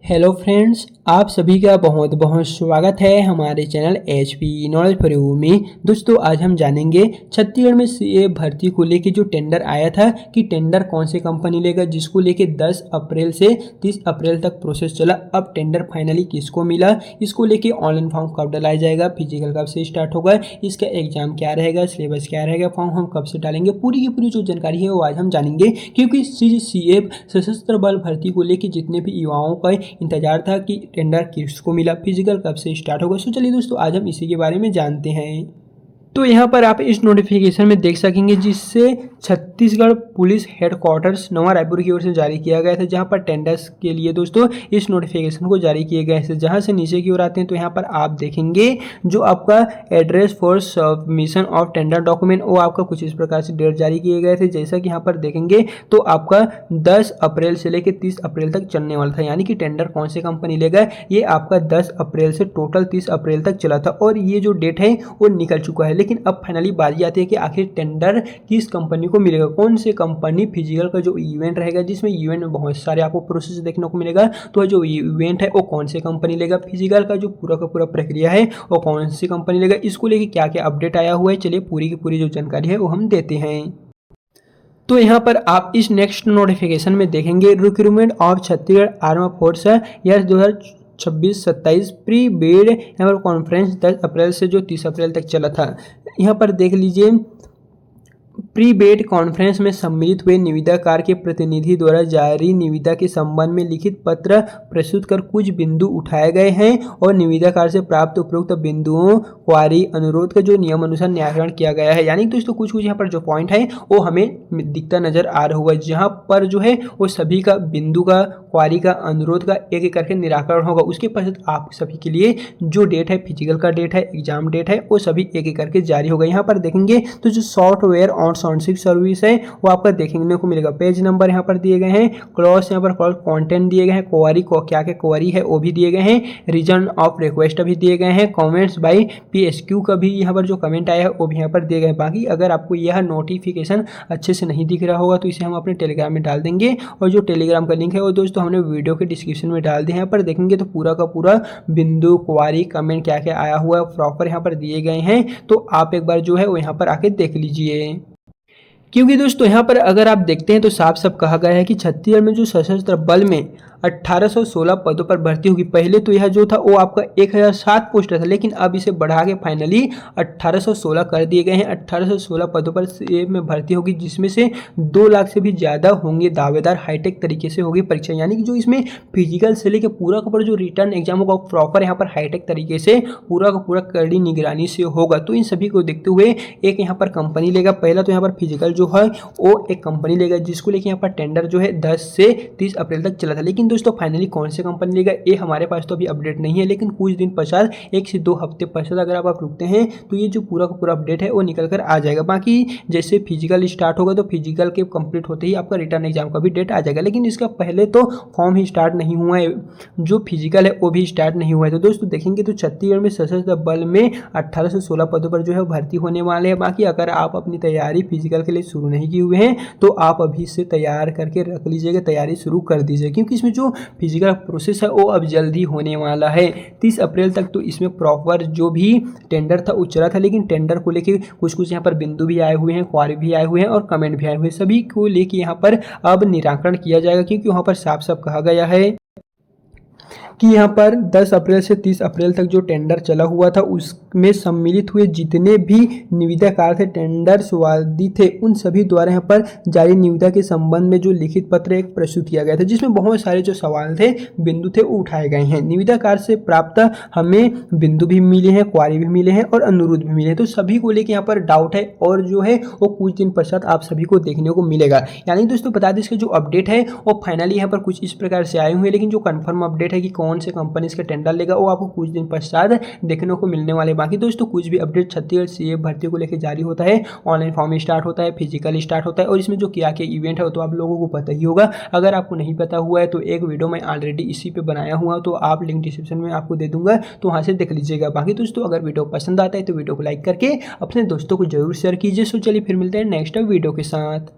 Hello friends, आप सभी का बहुत बहुत स्वागत है हमारे channel HP knowledge for you में। दोस्तों आज हम जानेंगे छत्तीसगढ़ में सीए भर्ती को लेके जो टेंडर आया था कि टेंडर कौन सी कंपनी लेगा, जिसको लेके 10 अप्रैल से 30 अप्रैल तक प्रोसेस चला। अब टेंडर फाइनली किसको मिला, इसको लेके ऑनलाइन फॉर्म कब डलाया जाएगा, फिजिकल कब से स्टार्ट होगा, इसका एग्जाम क्या रहेगा, सिलेबस क्या रहेगा, फॉर्म हम कब से डालेंगे, पूरी की पूरी जो जानकारी है वो आज हम जानेंगे। क्योंकि सीए सशस्त्र बल भर्ती को लेके जितने भी युवाओं का इंतजार था कि टेंडर किसको मिला, फिजिकल कब से स्टार्ट होगा, तो चलिए दोस्तों आज हम इसी के बारे में जानते हैं। तो यहाँ पर आप इस नोटिफिकेशन में देख सकेंगे जिससे छत्तीसगढ़ पुलिस हेडक्वार्टर्स नवा रायपुर की ओर से जारी किया गया था, जहाँ पर टेंडर्स के लिए दोस्तों इस नोटिफिकेशन को जारी किए गए थे। जहाँ से नीचे की ओर आते हैं तो यहाँ पर आप देखेंगे जो आपका address for submission of tender document, वो आपका कुछ इस प्रकार से डेट जारी किए गए थे। जैसा कि यहाँ पर देखेंगे तो आपका 10 अप्रैल से लेकर 30 अप्रैल तक चलने वाला था, यानी कि टेंडर कौन सी कंपनी लेगा ये आपका 10 अप्रैल से टोटल 30 अप्रैल तक चला था और ये जो डेट है वो निकल चुका है। लेकिन अब फाइनली बारी आती है कि आखिर टेंडर किस कंपनी को मिलेगा, कौन से कंपनी फिजिकल का जो इवेंट रहेगा, जिसमें इवेंट में बहुत सारे आपको प्रोसेस देखने को मिलेगा, तो जो इवेंट है वो कौन से कंपनी लेगा, फिजिकल का जो पूरा का पूरा प्रक्रिया है वो कौन सी कंपनी लेगा, इसको लेके क्या क्या अपडेट आया हुआ है, चलिए पूरी की पूरी जो जानकारी है वो हम देते हैं। तो यहाँ पर आप इस नेक्स्ट नोटिफिकेशन में देखेंगे recruitment of Chhattisgarh arm force year 2026-27 pre bed यहाँ पर कॉन्फ्रेंस 10 अप्रैल से जो 30 अप्रैल तक चला था। यहाँ पर देख लीजिए प्री बेड कॉन्फ्रेंस में सम्मिलित हुए निविदाकार के प्रतिनिधि द्वारा जारी निविदा के संबंध में लिखित पत्र प्रस्तुत कर कुछ बिंदु उठाए गए हैं और निविदाकार से प्राप्त उपरोक्त बिंदुओं क्वारी अनुरोध का जो नियम अनुसार निराकरण किया गया है। यानी दोस्तों कुछ यहाँ पर जो पॉइंट है वो हमें दिखता नजर आ रहा हुआ है, जहाँ पर जो है वो सभी का बिंदु का क्वारी का अनुरोध का एक एक करके निराकरण होगा। उसके पश्चात आप सभी के लिए जो डेट है, फिजिकल का डेट है, एग्जाम डेट है, वो सभी एक एक करके जारी होगा। यहाँ पर देखेंगे तो जो सॉफ्टवेयर ऑन साउंड सर्विस है वो आपका देखने को मिलेगा। पेज नंबर यहाँ पर दिए गए हैं, क्लॉज यहाँ पर कंटेंट दिए गए हैं, क्वेरी को क्या क्या क्वेरी है वो भी दिए गए हैं, रीजन ऑफ रिक्वेस्ट भी दिए गए हैं, कमेंट्स बाय पीएसक्यू का भी यहाँ पर जो कमेंट आया है वो भी यहाँ पर दिए गए हैं। बाकी अगर आपको यह नोटिफिकेशन अच्छे से नहीं दिख रहा होगा तो इसे हम अपने टेलीग्राम में डाल देंगे और जो टेलीग्राम का लिंक है वो दोस्तों हमने वीडियो के डिस्क्रिप्शन में डाल दिया। यहाँ पर देखेंगे तो पूरा का पूरा बिंदु क्वेरी कमेंट क्या क्या आया हुआ है प्रॉपर यहाँ पर दिए गए हैं, तो आप एक बार जो है वो यहाँ पर आके देख लीजिए। क्योंकि दोस्तों यहाँ पर अगर आप देखते हैं तो साफ साफ कहा गया है कि छत्तीसगढ़ में जो सशस्त्र बल में 1816 पदों पर भर्ती होगी। पहले तो यह जो था वो आपका 1007 पोस्ट था, लेकिन अब इसे बढ़ा के फाइनली 1816 कर दिए गए हैं। 1816 पदों पर सीए में भर्ती होगी, जिसमें से 2 लाख से भी ज़्यादा होंगे दावेदार। हाईटेक तरीके से होगी परीक्षा, यानी कि जो इसमें फिजिकल से लेकर पूरा का पूरा जो रिटर्न एग्जाम होगा प्रॉपर यहाँ पर हाईटेक तरीके से पूरा का पूरा कड़ी निगरानी से होगा। तो इन सभी को देखते हुए एक यहाँ पर कंपनी लेगा। पहला तो यहाँ पर फिजिकल जो है वो एक कंपनी लेगा, जिसको लेके यहाँ पर टेंडर जो है 10 से 30 अप्रैल तक चला था। लेकिन दोस्तों फाइनली कौन से कंपनी लेगा ये हमारे पास तो अभी अपडेट नहीं है, लेकिन कुछ दिन पश्चात 1 से 2 हफ्ते पश्चात अगर आप रुकते हैं तो ये जो पूरा का पूरा अपडेट है वो निकल कर आ जाएगा। बाकी जैसे फिजिकल स्टार्ट होगा तो फिजिकल के कंप्लीट होते ही आपका रिटर्न एग्जाम का भी डेट आ जाएगा, लेकिन इसका पहले तो फॉर्म ही स्टार्ट नहीं हुआ है, जो फिजिकल है वो भी स्टार्ट नहीं हुआ है। तो दोस्तों देखेंगे तो छत्तीसगढ़ में सशस्त्र बल में 1816 पदों पर जो है भर्ती होने वाले हैं। बाकी अगर आप अपनी तैयारी फिजिकल के लिए शुरू नहीं किए हुए हैं तो आप अभी से तैयार करके रख लीजिएगा, तैयारी शुरू कर दीजिए, क्योंकि इसमें जो फिजिकल प्रोसेस है वो अब जल्दी होने वाला है। 30 अप्रैल तक तो इसमें प्रॉपर जो भी टेंडर था वो चला था, लेकिन टेंडर को लेके कुछ यहाँ पर बिंदु भी आए हुए हैं, क्वारी भी आए हुए हैं और कमेंट भी आए हुए हैं। सभी को लेके यहाँ पर अब निराकरण किया जाएगा, क्योंकि वहाँ पर साफ साफ कहा गया है कि यहाँ पर 10 अप्रैल से 30 अप्रैल तक जो टेंडर चला हुआ था उसमें सम्मिलित हुए जितने भी निविदाकार थे, टेंडर स्वादी थे, उन सभी द्वारा यहाँ पर जारी निविदा के संबंध में जो लिखित पत्र एक प्रस्तुत किया गया था, जिसमें बहुत सारे जो सवाल थे, बिंदु थे, वो उठाए गए हैं। निविदाकार से प्राप्त हमें बिंदु भी मिले हैं, क्वारी भी मिले हैं और अनुरोध भी मिले हैं। तो सभी को लेकर यहाँ पर डाउट है और जो है वो कुछ दिन पश्चात आप सभी को देखने को मिलेगा। यानी दोस्तों बता दें इसके जो अपडेट है वो फाइनली यहाँ पर कुछ इस प्रकार से आए हुए हैं, लेकिन जो कन्फर्म अपडेट है कि कौन से कंपनी इसका टेंडर लेगा वो आपको कुछ दिन पश्चात देखने को मिलने वाले। बाकी दोस्तों कुछ भी अपडेट छत्तीसगढ़ सीए भर्ती को लेकर जारी होता है, ऑनलाइन फॉर्म स्टार्ट होता है, फिजिकल स्टार्ट होता है और इसमें जो क्या क्या इवेंट है वो तो आप लोगों को पता ही होगा। अगर आपको नहीं पता हुआ है तो एक वीडियो मैं ऑलरेडी इसी पे बनाया हुआ, तो आप लिंक डिस्क्रिप्शन में आपको दे दूंगा, तो वहाँ से देख लीजिएगा। बाकी दोस्तों अगर वीडियो पसंद आता है तो वीडियो को लाइक करके अपने दोस्तों को जरूर शेयर कीजिए। सो चलिए फिर मिलते हैं नेक्स्ट वीडियो के साथ।